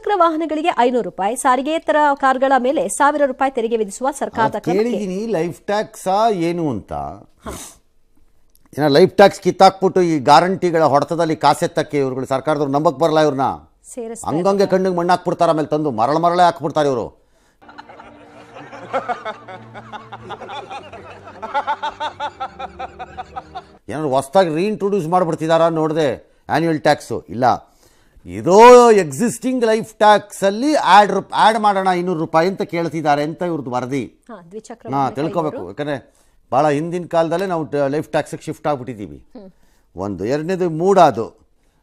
ದ್ವಿಚಕ್ರ ವಾಹನಗಳಿಗೆ 500 ರೂಪಾಯಿ, ಸಾರಿಗೆಯೇತರ ಕಾರ್ಗಳ ಮೇಲೆ 1000 ರೂಪಾಯಿ ತೆರಿಗೆ ವಿಧಿಸುವ ಸರ್ಕಾರದ ಕೇಳಿದೀನಿ. ಲೈಫ್ ಟ್ಯಾಕ್ಸ್ ಏನು ಅಂತ, ಏನೋ ಲೈಫ್ ಟ್ಯಾಕ್ಸ್ ಕಿತ್ತಾಕ್ಬಿಟ್ಟು ಈ ಗ್ಯಾರಂಟಿಗಳ ಹೊಡೆತದಲ್ಲಿ ಕಾಸೆತ್ತಕ್ಕೆ ಇವ್ರುಗಳು ಸರ್ಕಾರದವ್ರು ನಂಬಕ್ ಬರಲ್ಲ. ಇವ್ರನ್ನ ಹಂಗಂಗೆ ಕಣ್ಣಿಗೆ ಮಣ್ಣು ಹಾಕ್ಬಿಡ್ತಾರೆ, ಆಮೇಲೆ ತಂದು ಮರಳೇ ಹಾಕ್ಬಿಡ್ತಾರೆ ಇವರು. ಏನಾದ್ರು ಹೊಸದಾಗಿ ರೀಇಂಟ್ರೊಡ್ಯೂಸ್ ಮಾಡಿಬಿಡ್ತಿದಾರ ನೋಡಿದೆ ಆ್ಯನ್ಯುವಲ್ ಟ್ಯಾಕ್ಸು. ಇಲ್ಲ, ಇದೋ ಎಕ್ಸಿಸ್ಟಿಂಗ್ ಲೈಫ್ ಟ್ಯಾಕ್ಸಲ್ಲಿ ಆ್ಯಡ್ ಮಾಡೋಣ 200 ರೂಪಾಯಿ ಅಂತ ಕೇಳ್ತಿದ್ದಾರೆ ಅಂತ ಇವ್ರದ್ದು ವರದಿ. ತಿಳ್ಕೊಬೇಕು. ಯಾಕಂದರೆ ಭಾಳ ಹಿಂದಿನ ಕಾಲದಲ್ಲೇ ನಾವು ಲೈಫ್ ಟ್ಯಾಕ್ಸಿಗೆ ಶಿಫ್ಟ್ ಆಗಿಬಿಟ್ಟಿದ್ದೀವಿ. ಒಂದು ಎರಡನೇದು ಮೂಡಾದು,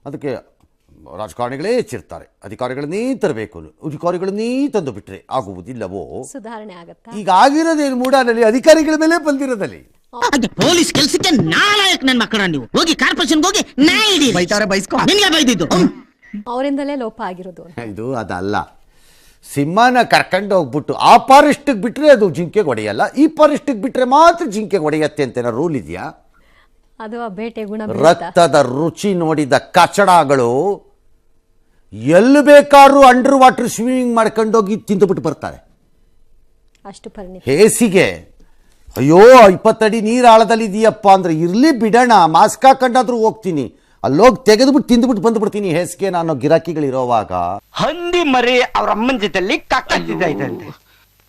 ಅದಕ್ಕೆ ರಾಜಕಾರಣಿಗಳೇ ಹೆಚ್ಚಿರ್ತಾರೆ, ಅಧಿಕಾರಿಗಳನ್ನೇ ತರಬೇಕು, ಅಧಿಕಾರಿಗಳನ್ನೇ ತಂದು ಬಿಟ್ರೆ ಆಗುವುದಿಲ್ಲವೋ, ಸುಧಾರಣೆ ಆಗುತ್ತಾ? ಈಗ ಆಗಿರೋದೇನು ಮೂಡಾದಲ್ಲಿ ಅಧಿಕಾರಿಗಳ ಮೇಲೆ ಬಂದಿರೋದಲ್ಲಿ. ಪೊಲೀಸ್ ಕೆಲಸಕ್ಕೆ ನಾಲಾಯಕ್ ನನ್ನ ಮಕ್ಕಳ, ನೀವು ಹೋಗಿ ಕಾರ್ಪೊರೇಷನ್ ಹೋಗಿ ಬೈದಿದ್ದು ಅವರಿಂದಲೇ ಲೋಪ ಆಗಿರೋದು. ಇದು ಅದಲ್ಲ, ಸಿಂಹನ ಕರ್ಕೊಂಡು ಹೋಗ್ಬಿಟ್ಟು ಆ ಫಾರೆಸ್ಟಿಗೆ ಬಿಟ್ರೆ ಅದು ಜಿಂಕೆಗೆ ಹೊಡೆಯಲ್ಲ, ಈ ಫಾರೆಸ್ಟಿಗೆ ಬಿಟ್ರೆ ಮಾತ್ರ ಜಿಂಕೆಗೆ ಹೊಡೆಯತ್ತೆ ಅಂತ ರೂಲ್ ಇದೆಯಾ? ಅದು ಬೇಟೆ ಗುಣ. ರಕ್ತದ ರುಚಿ ನೋಡಿದ ಕಚಡಗಳು ಎಲ್ಲಿ ಬೇಕಾದ್ರೂ ಅಂಡರ್ ವಾಟರ್ ಸ್ವಿಮ್ಮಿಂಗ್ ಮಾಡ್ಕೊಂಡೋಗಿ ತಿಂದುಬಿಟ್ಟು ಬರ್ತಾರೆ. ಅಷ್ಟು ಪರಿಣತಿ ಹೇಸಿಗೆ ಅಯ್ಯೋ 20 ಅಡಿ ನೀರು ಆಳದಲ್ಲಿ ಇದೆಯಪ್ಪ ಅಂದ್ರೆ ಇರ್ಲಿ ಬಿಡೋಣ, ಮಾಸ್ಕ್ ಹಾಕೊಂಡಾದ್ರೂ ಹೋಗ್ತೀನಿ, ಅಲ್ಲೋಗಿ ತೆಗೆದ್ಬಿಟ್ಟು ತಿಂದ್ಬಿಟ್ಟು ಬಂದ್ಬಿಡ್ತೀನಿ ಹೇಸಿಗೆ ನಾನು ಗಿರಾಕಿಗಳಿರೋವಾಗ. ಹಂದಿ ಮರಿ ಅವ್ರ ಅಮ್ಮನ ಜೊತೆಲಿ ಕಕ್ಕ ತಿಂತೈತಂತೆ.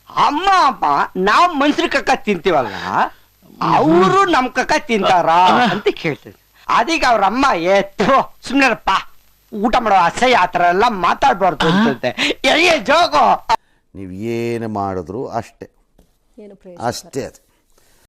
ಅಮ್ಮ ಅಪ್ಪ ನಾವ್ ಮನ್ಸ್ರ ಕಕ್ಕ ತಿಂತೀವಲ್ಲ, ಅವರು ನಮ್ ಕಕ್ಕ ತಿಂತಾರ ಅಂತ ಕೇಳ್ತದೆ. ಅದೀಗ ಅವ್ರ ಅಮ್ಮ ಸುಮ್ನೆಪ್ಪ ಊಟ ಮಾಡೋ ಅಸಹ್ಯ ಆತರ ಎಲ್ಲ ಮಾತಾಡ್ಬಾರ್ದು ಅಂತಂತೆ. ಜೋಗೋ ನೀವ್ ಏನು ಮಾಡಿದ್ರು ಅಷ್ಟೇ, ಅಷ್ಟೇ ಅದು.